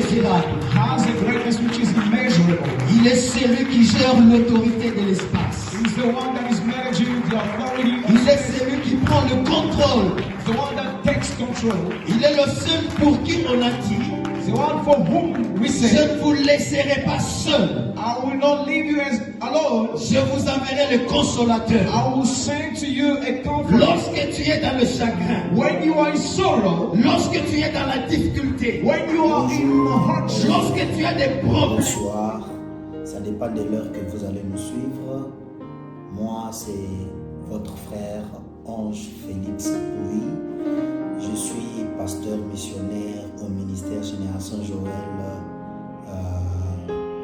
immessurable. has a greatness which is immeasurable. Il est celui qui gère l'autorité de l'espace. He's the one that is managing the authority. Il est celui qui prend le contrôle. The one that takes control. Il est le seul pour qui on a dit, The one for whom we je say, ne vous laisserai pas seul. I will not leave you as alone. Je vous enverrai le consolateur. I will send to you a comforter. Lorsque tu es dans le chagrin, When you are in sorrow, lorsque tu es dans la difficulté, when you are in hardship, lorsque tu as des problèmes, Bonsoir, ça dépend de l'heure que vous allez nous suivre. Moi, c'est votre frère Ange Félix Pouy. Je suis pasteur missionnaire au ministère Génération Joël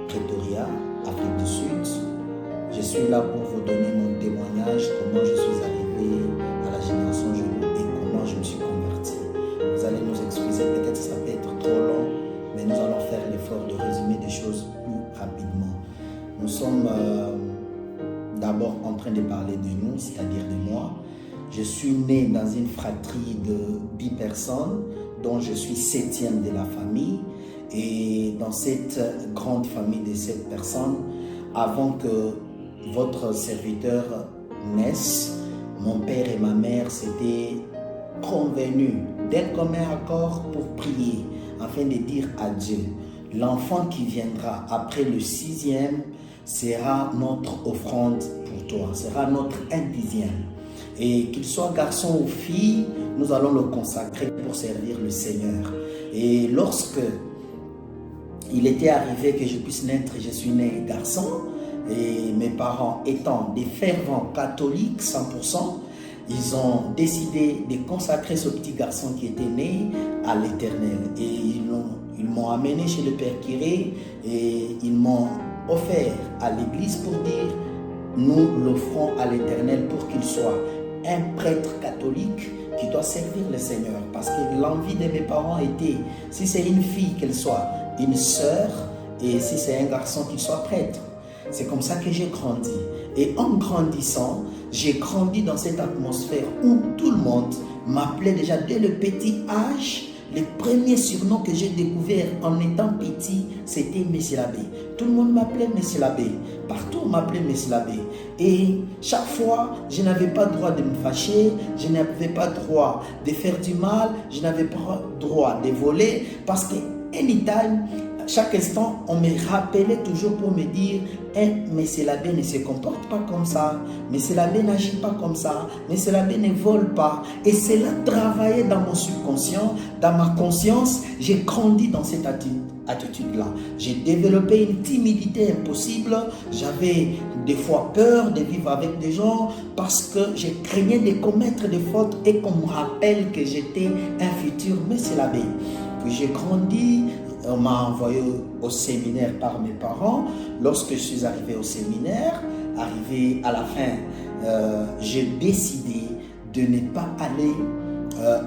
Pretoria, Afrique du Sud. Je suis là pour vous donner mon témoignage, comment je suis arrivé à la Génération Joël et comment je me suis converti. Vous allez nous excuser, peut-être ça peut être trop long, mais nous allons faire l'effort de résumer des choses plus rapidement. Nous sommes d'abord en train de parler de nous, c'est-à-dire de moi. Je suis né dans une fratrie de 10 personnes, dont je suis 7e de la famille. Et dans cette grande famille de 7 personnes, avant que votre serviteur naisse, mon père et ma mère s'étaient convenus d'un commun accord pour prier, afin de dire à Dieu, l'enfant qui viendra après le 6e sera notre offrande pour toi, sera notre 1/10. Et qu'il soit garçon ou fille, nous allons le consacrer pour servir le Seigneur. Et lorsque il était arrivé que je puisse naître, je suis né garçon, et mes parents étant des fervents catholiques 100%, ils ont décidé de consacrer ce petit garçon qui était né à l'Éternel. Et ils m'ont amené chez le Père Kiré et ils m'ont offert à l'église pour dire, nous l'offrons à l'Éternel pour qu'il soit un prêtre catholique qui doit servir le Seigneur. Parce que l'envie de mes parents était, si c'est une fille, qu'elle soit une sœur, et si c'est un garçon, qu'il soit prêtre. C'est comme ça que j'ai grandi. Et en grandissant, j'ai grandi dans cette atmosphère où tout le monde m'appelait déjà dès le petit âge. Les premiers surnoms que j'ai découverts en étant petit, c'était Messie l'abbé. Tout le monde m'appelait Messie l'abbé. Partout, on m'appelait Messie l'abbé. Et chaque fois, je n'avais pas droit de me fâcher, je n'avais pas droit de faire du mal, je n'avais pas droit de voler, parce que anytime, chaque instant, on me rappelait toujours pour me dire, Messie l'abbé ne se comporte pas comme ça, Messie l'abbé n'agit pas comme ça, Messie l'abbé ne vole pas. Et cela travaillait dans mon subconscient, dans ma conscience. J'ai grandi dans cette attitude-là. J'ai développé une timidité impossible. J'avais des fois peur de vivre avec des gens parce que je craignais de commettre des fautes et qu'on me rappelle que j'étais un futur Messie l'abbé. Puis j'ai grandi. On m'a envoyé au séminaire par mes parents. Lorsque je suis arrivé au séminaire, arrivé à la fin, j'ai décidé de ne pas aller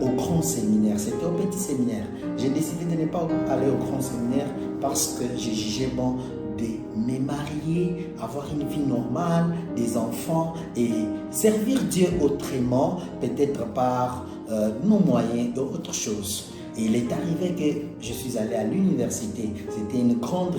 au grand séminaire. C'était au petit séminaire. J'ai décidé de ne pas aller au grand séminaire parce que j'ai jugé bon de me marier, avoir une vie normale, des enfants et servir Dieu autrement, peut-être par nos moyens et autre chose. Et il est arrivé que je suis allé à l'université. C'était une grande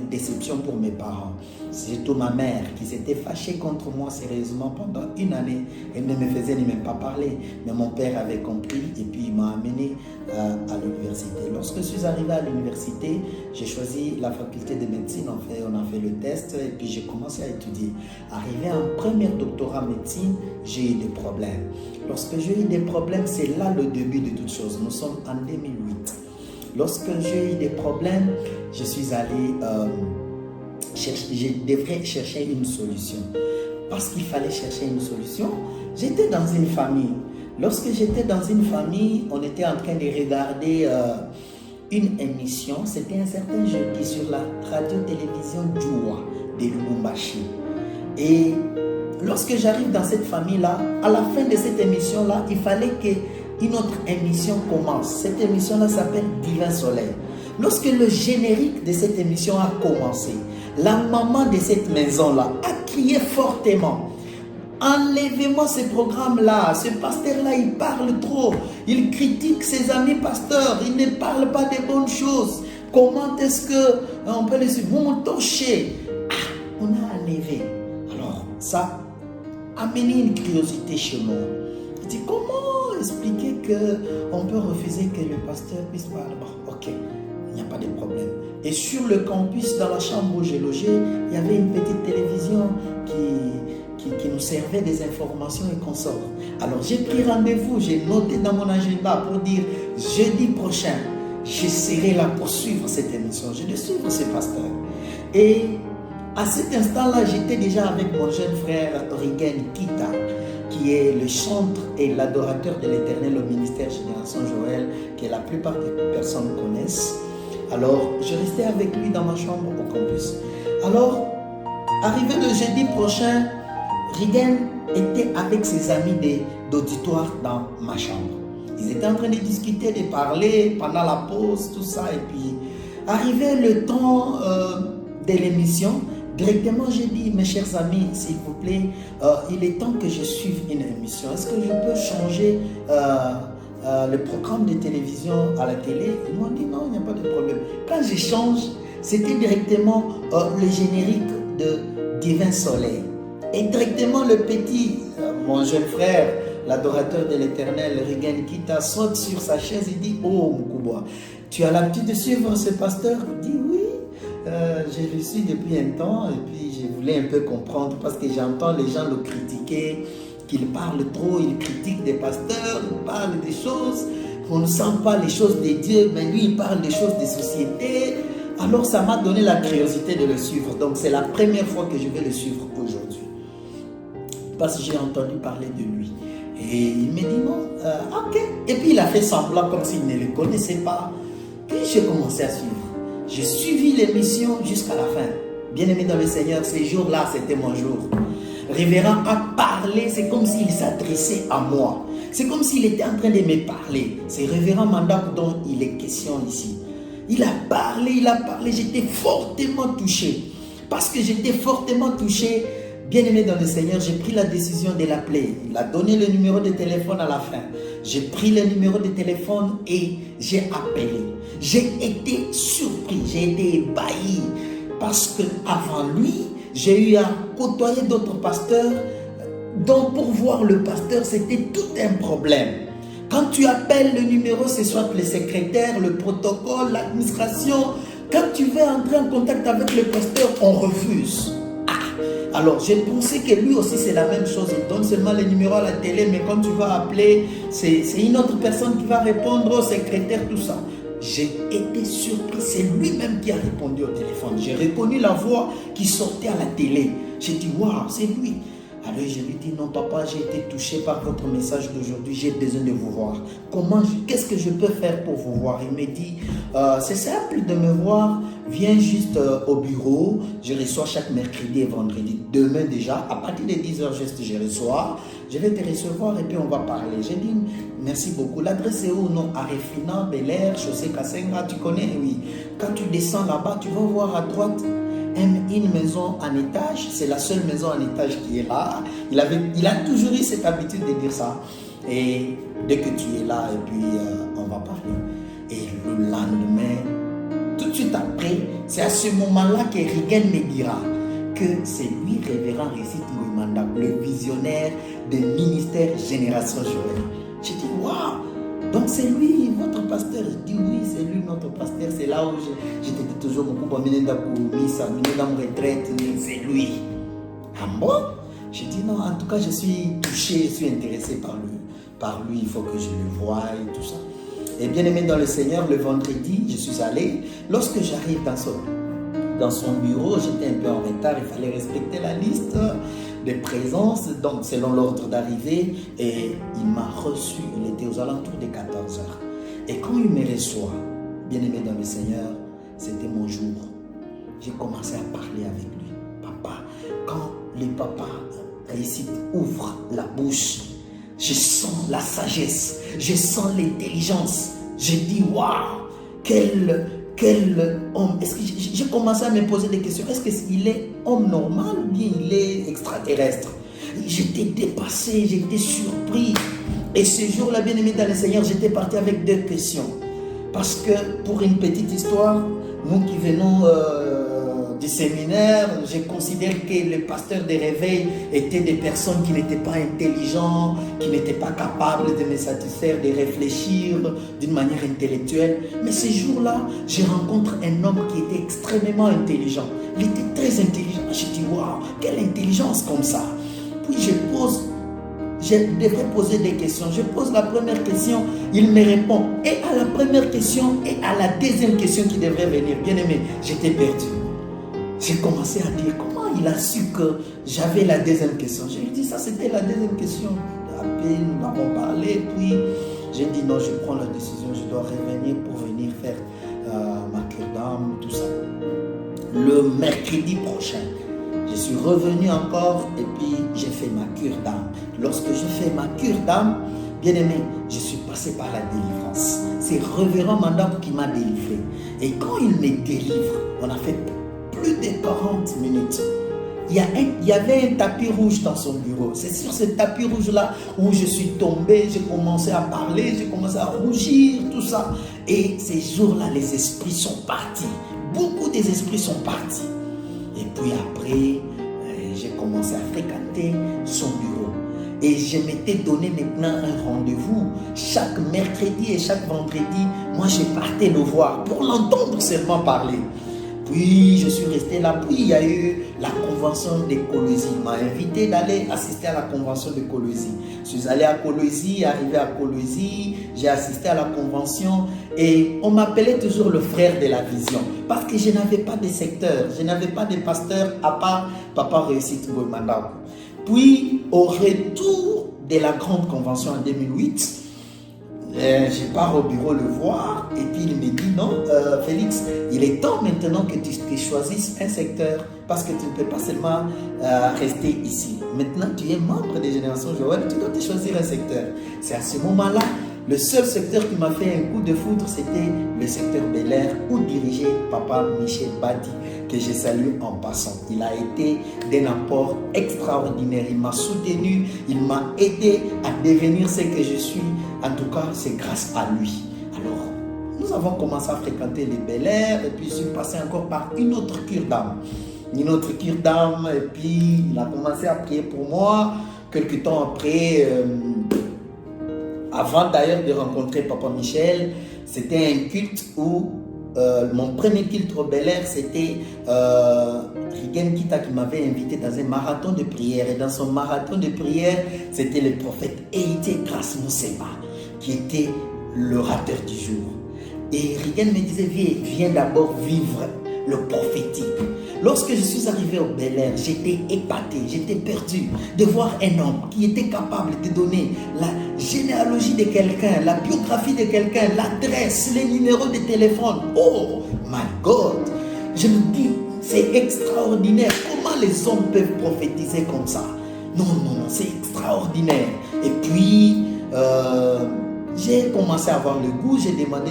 déception pour mes parents. Surtout ma mère qui s'était fâchée contre moi sérieusement pendant une année. Elle ne me faisait ni même pas parler. Mais mon père avait compris et puis il m'a amené à l'université. Lorsque je suis arrivé à l'université, j'ai choisi la faculté de médecine. On a fait le test et puis j'ai commencé à étudier. Arrivé en premier doctorat médecine, j'ai eu des problèmes. Lorsque j'ai eu des problèmes, c'est là le début de toute chose. Nous sommes en 2008. Lorsque j'ai eu des problèmes, je suis allé je devrais chercher une solution. Parce qu'il fallait chercher une solution, j'étais dans une famille. Lorsque j'étais dans une famille, on était en train de regarder une émission. C'était un certain jeudi sur la radio-télévision Djoua de Lubumbashi. Et lorsque j'arrive dans cette famille-là, à la fin de cette émission-là, il fallait qu'une autre émission commence. Cette émission-là s'appelle Divin Soleil. Lorsque le générique de cette émission a commencé, la maman de cette maison-là a crié fortement. Enlevez-moi ce programme-là, ce pasteur-là, il parle trop. Il critique ses amis pasteurs, il ne parle pas des bonnes choses. Comment est-ce qu'on peut les suivre? Vous me touchez. Ah, on a enlevé. Alors, ça a amené une curiosité chez moi. Je dis, comment expliquer qu'on peut refuser que le pasteur puisse parler? Bon, ok, il n'y a pas de problème. Et sur le campus, dans la chambre où j'ai logé, il y avait une petite télévision qui nous servait des informations et consorts. Alors j'ai pris rendez-vous, j'ai noté dans mon agenda pour dire jeudi prochain, je serai là pour suivre cette émission, je vais suivre ce pasteur. Et à cet instant-là, j'étais déjà avec mon jeune frère Rigen Kita, qui est le chantre et l'adorateur de l'Éternel au ministère Génération Joël, que la plupart des personnes connaissent. Alors, je restais avec lui dans ma chambre au campus. Alors, arrivé le jeudi prochain, Rigen était avec ses amis d'auditoire dans ma chambre. Ils étaient en train de discuter, de parler pendant la pause, tout ça. Et puis, arrivé le temps de l'émission, directement j'ai dit, mes chers amis, s'il vous plaît, il est temps que je suive une émission. Est-ce que je peux changer le programme de télévision à la télé? Ils m'ont dit non, il n'y a pas de problème. Quand je change, c'était directement le générique de Divin Soleil. Et directement le petit, mon jeune frère, l'adorateur de l'Éternel, Rigen Kita, saute sur sa chaise et dit, oh Mukubwa, tu as l'habitude de suivre ce pasteur? Il dit oui, je le suis depuis un temps et puis je voulais un peu comprendre parce que j'entends les gens le critiquer, qu'il parle trop, il critique des pasteurs, il parle des choses, on ne sent pas les choses de Dieu, mais lui il parle des choses de société. Alors ça m'a donné la curiosité de le suivre. Donc c'est la première fois que je vais le suivre aujourd'hui. Parce que j'ai entendu parler de lui. Et il me dit non, ok. Et puis il a fait semblant comme s'il ne le connaissait pas. Puis j'ai commencé à suivre. J'ai suivi l'émission jusqu'à la fin. Bien-aimé dans le Seigneur, ces jours-là, c'était mon jour. Révérend a parlé, c'est comme s'il s'adressait à moi. C'est comme s'il était en train de me parler. C'est Révérend Mandak dont il est question ici. Il a parlé, j'étais fortement touché. Parce que j'étais fortement touché, bien-aimé dans le Seigneur, j'ai pris la décision de l'appeler. Il a donné le numéro de téléphone à la fin. J'ai pris le numéro de téléphone et j'ai appelé. J'ai été surpris, j'ai été ébahi. Parce qu'avant lui, j'ai eu à côtoyer d'autres pasteurs. Donc pour voir le pasteur, c'était tout un problème. Quand tu appelles le numéro, c'est soit le secrétaire, le protocole, l'administration. Quand tu veux entrer en contact avec le pasteur, on refuse. Alors j'ai pensé que lui aussi c'est la même chose. Il donne seulement le numéro à la télé, mais quand tu vas appeler, c'est une autre personne qui va répondre au secrétaire, tout ça. J'ai été surpris, c'est lui-même qui a répondu au téléphone. J'ai reconnu la voix qui sortait à la télé. J'ai dit, waouh, c'est lui. Alors je lui dis, non papa, j'ai été touché par votre message d'aujourd'hui, j'ai besoin de vous voir. Qu'est-ce que je peux faire pour vous voir? Il me dit, c'est simple de me voir, viens juste au bureau, je reçois chaque mercredi et vendredi. Demain déjà, à partir de 10h juste je reçois, je vais te recevoir et puis on va parler. J'ai dit, merci beaucoup. L'adresse est où? Non, à Refina, Bel Air, Chaussée Kassenga, tu connais? Oui. Quand tu descends là-bas, tu vas voir à droite une maison en étage, c'est la seule maison en étage qui est là. Il a toujours eu cette habitude de dire ça. Et dès que tu es là, et puis on va parler. Et le lendemain, tout de suite après, c'est à ce moment-là que Rigen me dira que c'est lui, Révérend Récit Ngouimanda, le visionnaire des ministères Génération Joël. J'ai dit, waouh! Donc c'est lui, votre pasteur. Je dis oui, c'est lui notre pasteur. C'est là où j'étais toujours mon couple, retraite, c'est lui. Ah bon? Je dis non, en tout cas je suis touché, je suis intéressé par lui, il faut que je le voie et tout ça. Et bien aimé dans le Seigneur, le vendredi, je suis allé. Lorsque j'arrive dans son bureau, j'étais un peu en retard, il fallait respecter la liste de présence, donc selon l'ordre d'arrivée, et il m'a reçu, il était aux alentours de 14h. Et quand il me reçoit, bien aimé dans le Seigneur, c'était mon jour. J'ai commencé à parler avec lui. Papa, quand le papa Récite ouvre la bouche, je sens la sagesse, je sens l'intelligence. J'ai dit, waouh, quel homme. Est-ce que j'ai commencé à me poser des questions. Est-ce qu'il est homme normal ou bien il est extraterrestre? J'étais dépassé, j'étais surpris. Et ce jour-là, bien aimé dans le Seigneur, j'étais parti avec 2 questions. Parce que, pour une petite histoire, nous qui venons du séminaire, je considère que les pasteurs de réveil étaient des personnes qui n'étaient pas intelligents, qui n'étaient pas capables de me satisfaire, de réfléchir d'une manière intellectuelle. Mais ce jour-là, je rencontre un homme qui était extrêmement intelligent. Il était très intelligent. Je dis, waouh, quelle intelligence comme ça. Puis je devrais poser des questions. Je pose la première question, il me répond. Et à la première question et à la deuxième question qui devrait venir, bien aimé, j'étais perdu. J'ai commencé à dire comment il a su que j'avais la deuxième question. Je lui ai dit, ça c'était la deuxième question. Après, nous avons parlé, puis j'ai dit non, je prends la décision, je dois revenir pour venir faire ma cure d'âme, tout ça. Le mercredi prochain, je suis revenu encore et puis j'ai fait ma cure d'âme. Lorsque j'ai fait ma cure d'âme, bien aimé, je suis passé par la délivrance. C'est Révérend Mandambo qui m'a délivré. Et quand il me délivre, on a fait plus de 40 minutes. Il y avait un tapis rouge dans son bureau. C'est sur ce tapis rouge-là où je suis tombé, j'ai commencé à parler, j'ai commencé à rougir, tout ça. Et ces jours-là, les esprits sont partis. Beaucoup des esprits sont partis. Et puis après, j'ai commencé à fréquenter son bureau. Et je m'étais donné maintenant un rendez-vous. Chaque mercredi et chaque vendredi, moi je partais le voir pour l'entendre seulement parler. Puis je suis resté là, puis il y a eu la convention de Colosie. Il m'a invité d'aller assister à la convention de Colosie. Je suis allé à Colosie, arrivé à Colosie, j'ai assisté à la convention et on m'appelait toujours le frère de la vision parce que je n'avais pas de secteur, je n'avais pas de pasteur à part Papa Réussite Mandambo. Puis au retour de la grande convention en 2008, je pars au bureau le voir et puis il me dit non, Félix, il est temps maintenant que tu choisisses un secteur parce que tu ne peux pas seulement rester ici. Maintenant, tu es membre des Générations Joël, tu dois te choisir un secteur. C'est à ce moment-là, le seul secteur qui m'a fait un coup de foudre, c'était le secteur Bel Air où dirigeait Papa Michel Badi, que je salue en passant. Il a été d'un apport extraordinaire. Il m'a soutenu, il m'a aidé à devenir ce que je suis. En tout cas, c'est grâce à lui. Alors, nous avons commencé à fréquenter les Bel Air et puis je suis passé encore par une autre cure d'âme. Une autre cure d'âme et puis il a commencé à prier pour moi. Quelques temps après, avant d'ailleurs de rencontrer Papa Michel, c'était un culte où mon premier culte au Bel Air, c'était Rigen Kita qui m'avait invité dans un marathon de prière. Et dans son marathon de prière, c'était le prophète Eïté Grace Moussema qui était l'orateur du jour. Et Rigen me disait, viens d'abord vivre le prophétique. Lorsque je suis arrivé au Bel Air, j'étais épaté, j'étais perdu de voir un homme qui était capable de donner la généalogie de quelqu'un, la biographie de quelqu'un, l'adresse, les numéros de téléphone. Oh my God! Je me dis, c'est extraordinaire. Comment les hommes peuvent prophétiser comme ça? Non, c'est extraordinaire. Et puis, j'ai commencé à avoir le goût, j'ai demandé,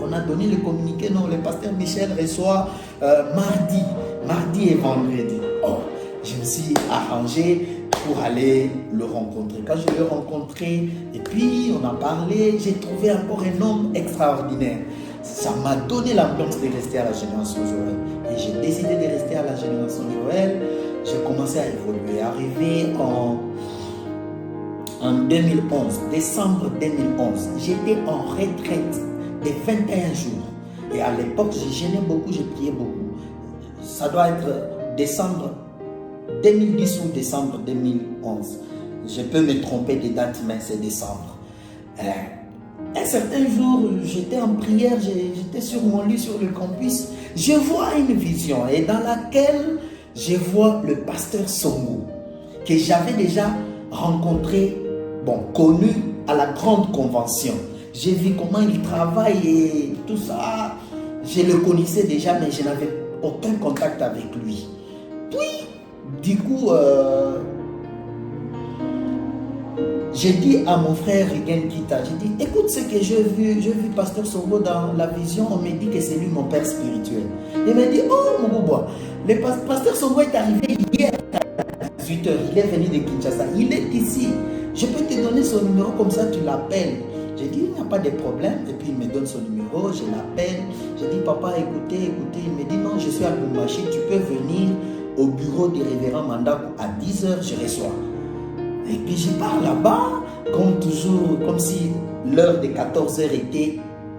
on a donné le communiqué, non, le pasteur Michel reçoit mardi et vendredi. Oh, je me suis arrangé pour aller le rencontrer. Quand je l'ai rencontré, et puis on a parlé, j'ai trouvé encore un homme extraordinaire. Ça m'a donné l'ambiance de rester à la Génération Joël. Et j'ai décidé de rester à la Génération Joël. J'ai commencé à évoluer, arrivé en 2011, décembre 2011, j'étais en retraite de 21 jours. Et à l'époque, j'ai gêné beaucoup, j'ai prié beaucoup. Ça doit être décembre 2010 ou décembre 2011. Je peux me tromper des dates, mais c'est décembre. Un certain jour, j'étais en prière, j'étais sur mon lit sur le campus. Je vois une vision et dans laquelle je vois le pasteur Songo, que j'avais déjà rencontré, connu à la grande convention. J'ai vu comment il travaille et tout ça. Je le connaissais déjà, mais je n'avais aucun contact avec lui. Puis, du coup, j'ai dit à mon frère Rigen Kita, j'ai dit, écoute ce que j'ai vu Pasteur Songo dans la vision, on me dit que c'est lui mon père spirituel. Il m'a dit, oh mon bobo, le Pasteur Songo est arrivé hier à 18h, il est venu de Kinshasa, il est ici. Je peux te donner son numéro comme ça, tu l'appelles. Je J'ai dit, il n'y a pas de problème. Et puis, il me donne son numéro, je l'appelle. Je dis, papa, écoutez. Il me dit, non, je suis à Lubumbashi, tu peux venir au bureau du révérend Mandaku à 10h, je reçois. Et puis, je pars là-bas, comme toujours, comme si l'heure de 14h était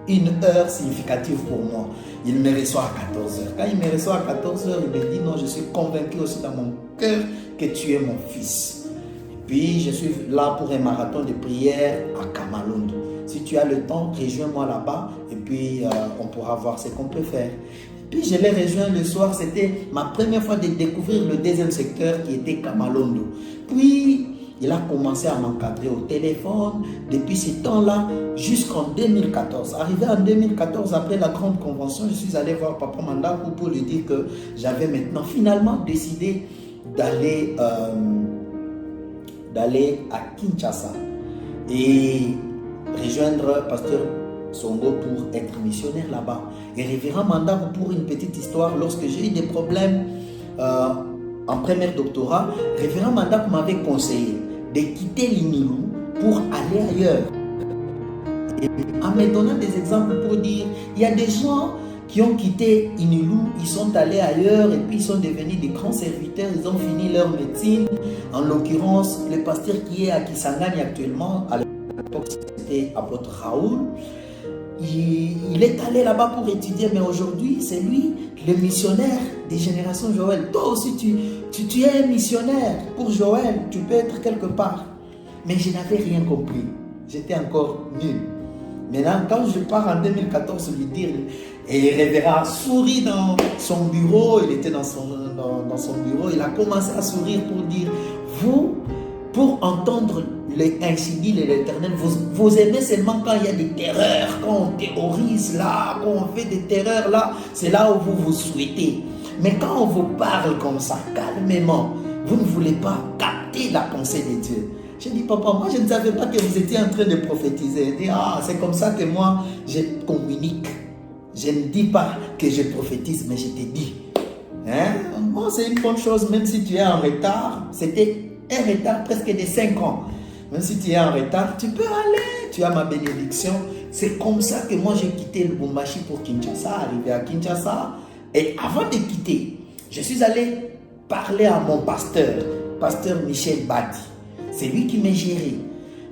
une heure significative pour moi. Il me reçoit à 14h. Quand il me reçoit à 14h, il me dit, non, je suis convaincu aussi dans mon cœur que tu es mon fils. Et puis, je suis là pour un marathon de prière à Kamalondo. Si tu as le temps, rejoins-moi là-bas et puis on pourra voir ce qu'on peut faire. Puis je l'ai rejoint le soir, c'était ma première fois de découvrir le deuxième secteur qui était Kamalondo. Puis il a commencé à m'encadrer au téléphone depuis ce temps-là jusqu'en 2014. Arrivé en 2014, après la grande convention, je suis allé voir Papa Mandaku pour lui dire que j'avais maintenant finalement décidé d'aller à Kinshasa et rejoindre Pasteur Songo pour être missionnaire là-bas. Et révérend Mandaku, pour une petite histoire, lorsque j'ai eu des problèmes en premier doctorat, révérend Mandaku m'avait conseillé de quitter l'Inilou pour aller ailleurs. Et en me donnant des exemples pour dire, il y a des gens qui ont quitté Inilou, ils sont allés ailleurs et puis ils sont devenus des grands serviteurs, ils ont fini leur médecine. En l'occurrence, le pasteur qui est à Kisangani actuellement, à l'époque c'était apôtre Raoul, il est allé là-bas pour étudier, mais aujourd'hui c'est lui le missionnaire des générations Joël. Toi aussi tu es un missionnaire pour Joël, tu peux être quelque part. Mais je n'avais rien compris, j'étais encore nul. Maintenant, quand je pars en 2014 lui dire, et révérend sourit dans son bureau, il était dans son bureau, il a commencé à sourire pour dire, vous, pour entendre ainsi dit l'Éternel, vous aimez seulement quand il y a des terreurs, quand on terrorise là, quand on fait des terreurs là, c'est là où vous vous souhaitez. Mais quand on vous parle comme ça, calmement, vous ne voulez pas capter la pensée de Dieu. J'ai dit, papa, moi je ne savais pas que vous étiez en train de prophétiser. Il dit, c'est comme ça que moi je communique. Je ne dis pas que je prophétise, mais je te dis. Moi, c'est une bonne chose, même si tu es en retard. C'était un retard presque de 5 ans. Même si tu es en retard, tu peux aller. Tu as ma bénédiction. C'est comme ça que moi j'ai quitté le Lubumbashi pour Kinshasa, arrivé à Kinshasa. Et avant de quitter, je suis allé parler à mon pasteur Michel Badi. C'est lui qui m'a géré.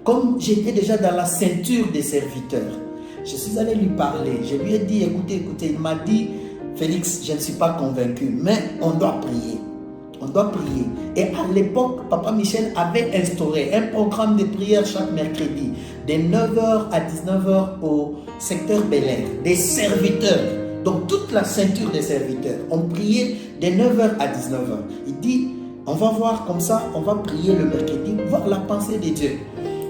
Comme j'étais déjà dans la ceinture des serviteurs, je suis allé lui parler. Je lui ai dit, écoutez, il m'a dit, Félix, je ne suis pas convaincu, mais on doit prier. On doit prier. Et à l'époque, Papa Michel avait instauré un programme de prière chaque mercredi, de 9h à 19h au secteur Bel Air, des serviteurs. Donc toute la ceinture des serviteurs. On priait de 9h à 19h. Il dit, on va voir comme ça, on va prier le mercredi, voir la pensée de Dieu.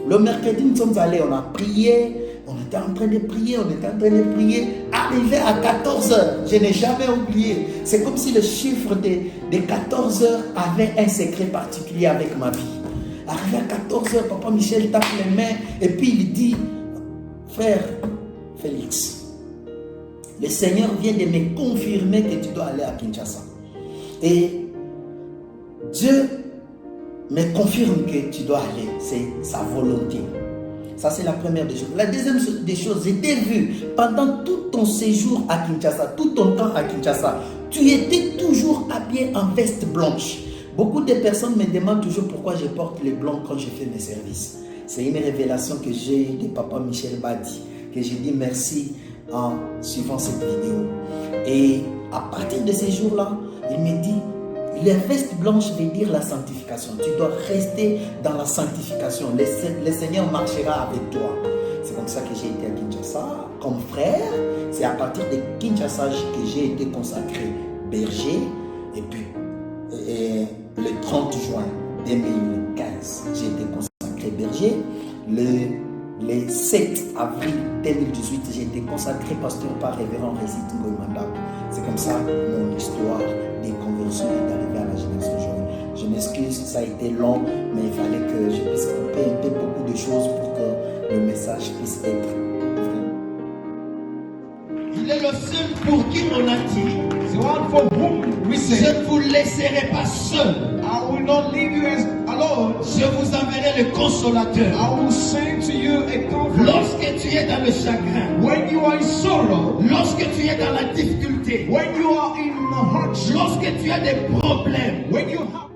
Le mercredi, nous sommes allés, on a prié, on était en train de prier, arrivé à 14h, je n'ai jamais oublié. C'est comme si le chiffre de 14h avait un secret particulier avec ma vie. Arrivé à 14h, Papa Michel tape les mains et puis il dit, frère Félix, le Seigneur vient de me confirmer que tu dois aller à Kinshasa. Et Dieu me confirme que tu dois aller, c'est sa volonté. Ça, c'est la première des choses. La deuxième des choses, j'ai vu pendant tout ton séjour à Kinshasa, tout ton temps à Kinshasa, tu étais toujours habillé en veste blanche. Beaucoup de personnes me demandent toujours pourquoi je porte le blanc quand je fais mes services. C'est une révélation que j'ai eue de Papa Michel Badi, que j'ai dit merci en suivant cette vidéo. Et à partir de ces jours-là, il me dit, la veste blanche veut dire la sanctification. Tu dois rester dans la sanctification. Le Seigneur marchera avec toi. C'est comme ça que j'ai été à Kinshasa comme frère. C'est à partir de Kinshasa que j'ai été consacré berger. Et puis, le 30 juin 2015, j'ai été consacré berger. Le 7 avril 2018, j'ai été consacré pasteur par révérend Récit Ngoï. C'est comme ça mon histoire des conversions est arrivée à la génération jeune. Je m'excuse, ça a été long, mais il fallait que je puisse couper un peu beaucoup de choses pour que le message puisse être vrai. Il est le seul pour qui on a dit, the one for whom we Je say, ne vous laisserai pas seul. I will not leave you as alone. Je vous enverrai le consolateur. I will send to you a comforter. Lorsque tu es dans le chagrin, When you are in sorrow, lorsque tu es dans la difficulté, when you are in hardship, lorsque tu as des problèmes, when you have